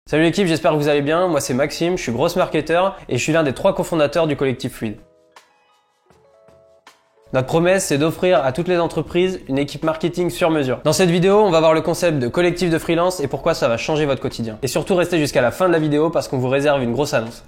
Salut l'équipe, j'espère que vous allez bien. Moi c'est Maxime, je suis grosse marketeur et je suis l'un des 3 cofondateurs du collectif Fluide. Notre promesse, c'est d'offrir à toutes les entreprises une équipe marketing sur mesure. Dans cette vidéo, on va voir le concept de collectif de freelance et pourquoi ça va changer votre quotidien. Et surtout, restez jusqu'à la fin de la vidéo parce qu'on vous réserve une grosse annonce.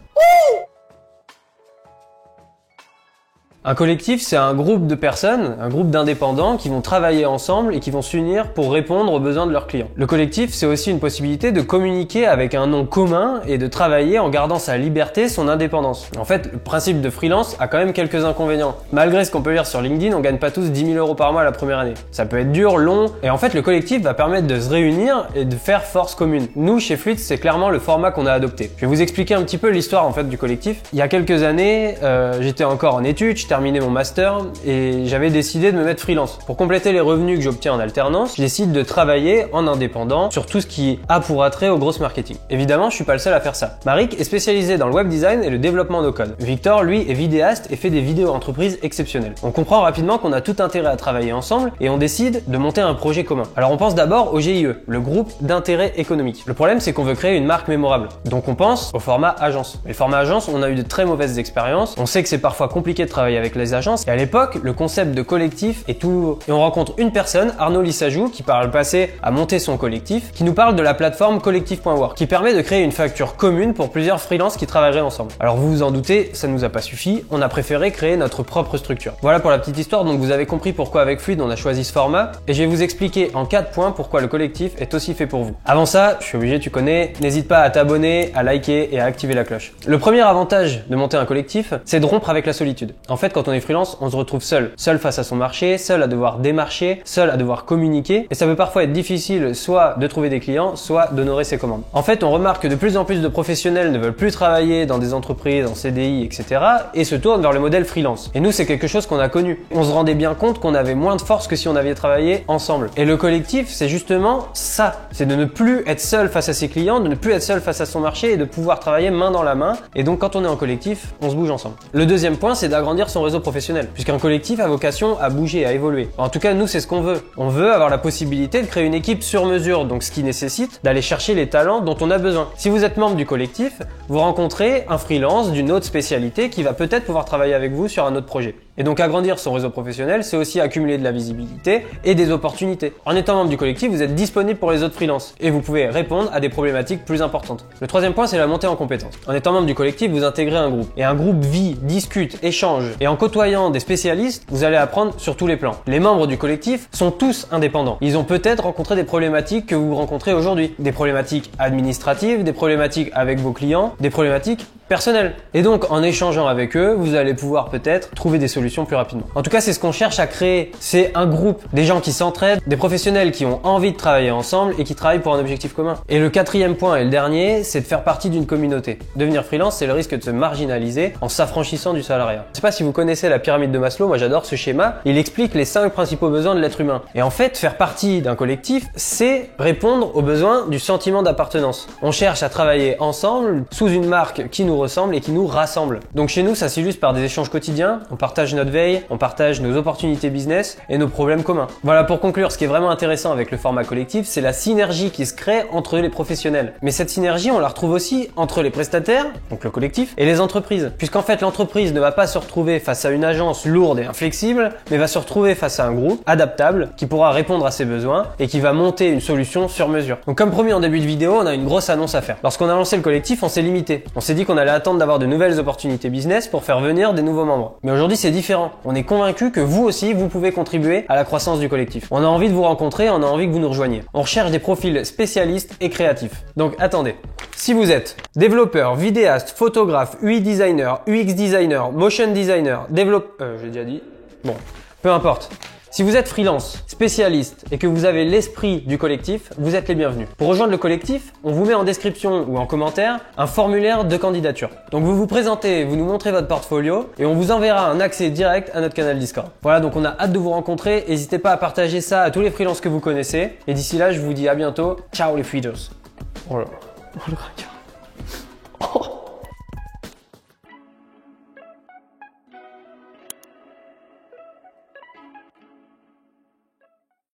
Un collectif, c'est un groupe de personnes, un groupe d'indépendants qui vont travailler ensemble et qui vont s'unir pour répondre aux besoins de leurs clients. Le collectif, c'est aussi une possibilité de communiquer avec un nom commun et de travailler en gardant sa liberté, son indépendance. En fait, le principe de freelance a quand même quelques inconvénients. Malgré ce qu'on peut lire sur LinkedIn, on gagne pas tous 10 000 € par mois la première année. Ça peut être dur, long, et en fait, le collectif va permettre de se réunir et de faire force commune. Nous, chez Fluide, c'est clairement le format qu'on a adopté. Je vais vous expliquer un petit peu l'histoire en fait du collectif. Il y a quelques années, j'étais encore en études, je terminais mon master et j'avais décidé de me mettre freelance. Pour compléter les revenus que j'obtiens en alternance, je décide de travailler en indépendant sur tout ce qui a pour attrait au gros marketing. Évidemment, je suis pas le seul à faire ça. Marik est spécialisé dans le web design et le développement de code. Victor, lui, est vidéaste et fait des vidéos entreprises exceptionnelles. On comprend rapidement qu'on a tout intérêt à travailler ensemble et on décide de monter un projet commun. Alors on pense d'abord au GIE, le groupe d'intérêt économique. Le problème, c'est qu'on veut créer une marque mémorable. Donc on pense au format agence. Et le format agence, on a eu de très mauvaises expériences. On sait que c'est parfois compliqué de travailler avec les agences. Et à l'époque, le concept de collectif est tout nouveau. Et on rencontre une personne, Arnaud Lissajou, qui par le passé a monté son collectif, qui nous parle de la plateforme collectif.work, qui permet de créer une facture commune pour plusieurs freelances qui travailleraient ensemble. Alors vous vous en doutez, ça nous a pas suffi, on a préféré créer notre propre structure. Voilà pour la petite histoire, donc vous avez compris pourquoi avec Fluide on a choisi ce format, et je vais vous expliquer en 4 points pourquoi le collectif est aussi fait pour vous. Avant ça, je suis obligé, tu connais, n'hésite pas à t'abonner, à liker et à activer la cloche. Le premier avantage de monter un collectif, c'est de rompre avec la solitude. En fait, quand on est freelance, on se retrouve seul face à son marché, seul à devoir démarcher, seul à devoir communiquer, et ça peut parfois être difficile soit de trouver des clients, soit d'honorer ses commandes. En fait, on remarque que de plus en plus de professionnels ne veulent plus travailler dans des entreprises, en CDI, etc. et se tournent vers le modèle freelance. Et nous, c'est quelque chose qu'on a connu. On se rendait bien compte qu'on avait moins de force que si on avait travaillé ensemble. Et le collectif, c'est justement ça. C'est de ne plus être seul face à ses clients, de ne plus être seul face à son marché et de pouvoir travailler main dans la main. Et donc, quand on est en collectif, on se bouge ensemble. Le deuxième point, c'est d'agrandir son réseau professionnel. Puisqu'un collectif a vocation à bouger, à évoluer. En tout cas, nous, c'est ce qu'on veut. On veut avoir la possibilité de créer une équipe sur mesure, donc ce qui nécessite d'aller chercher les talents dont on a besoin. Si vous êtes membre du collectif, vous rencontrez un freelance d'une autre spécialité qui va peut-être pouvoir travailler avec vous sur un autre projet. Et donc agrandir son réseau professionnel, c'est aussi accumuler de la visibilité et des opportunités. En étant membre du collectif, vous êtes disponible pour les autres freelances et vous pouvez répondre à des problématiques plus importantes. Le troisième point, c'est la montée en compétences. En étant membre du collectif, vous intégrez un groupe. Et un groupe vit, discute, échange. Et en côtoyant des spécialistes, vous allez apprendre sur tous les plans. Les membres du collectif sont tous indépendants. Ils ont peut-être rencontré des problématiques que vous rencontrez aujourd'hui. Des problématiques administratives, des problématiques avec vos clients, des problématiques personnelles. Et donc, en échangeant avec eux, vous allez pouvoir peut-être trouver des solutions plus rapidement. En tout cas, c'est ce qu'on cherche à créer. C'est un groupe, des gens qui s'entraident, des professionnels qui ont envie de travailler ensemble et qui travaillent pour un objectif commun. Et le quatrième point et le dernier, c'est de faire partie d'une communauté. Devenir freelance, c'est le risque de se marginaliser en s'affranchissant du salariat. Je sais pas si vous connaissez la pyramide de Maslow, moi j'adore ce schéma. Il explique les 5 principaux besoins de l'être humain. Et en fait, faire partie d'un collectif, c'est répondre aux besoins du sentiment d'appartenance. On cherche à travailler ensemble sous une marque qui nous ressemble et qui nous rassemble. Donc chez nous, ça s'illustre par des échanges quotidiens, on partage notre veille, on partage nos opportunités business et nos problèmes communs. Voilà, pour conclure, ce qui est vraiment intéressant avec le format collectif, c'est la synergie qui se crée entre les professionnels. Mais cette synergie, on la retrouve aussi entre les prestataires, donc le collectif, et les entreprises. Puisqu'en fait, l'entreprise ne va pas se retrouver face à une agence lourde et inflexible, mais va se retrouver face à un groupe adaptable qui pourra répondre à ses besoins et qui va monter une solution sur mesure. Donc comme promis en début de vidéo, on a une grosse annonce à faire. Lorsqu'on a lancé le collectif, on s'est limité. On s'est dit qu'on allait attendre d'avoir de nouvelles opportunités business pour faire venir des nouveaux membres. Mais aujourd'hui, c'est différent. On est convaincu que vous aussi, vous pouvez contribuer à la croissance du collectif. On a envie de vous rencontrer, on a envie que vous nous rejoigniez. On recherche des profils spécialistes et créatifs. Donc attendez. Si vous êtes développeur, vidéaste, photographe, UI designer, UX designer, motion designer, j'ai déjà dit. Bon, peu importe. Si vous êtes freelance, spécialiste et que vous avez l'esprit du collectif, vous êtes les bienvenus. Pour rejoindre le collectif, on vous met en description ou en commentaire un formulaire de candidature. Donc vous vous présentez, vous nous montrez votre portfolio et on vous enverra un accès direct à notre canal Discord. Voilà, donc on a hâte de vous rencontrer. N'hésitez pas à partager ça à tous les freelances que vous connaissez. Et d'ici là, je vous dis à bientôt. Ciao les freedos. Oh là. Oh le radio.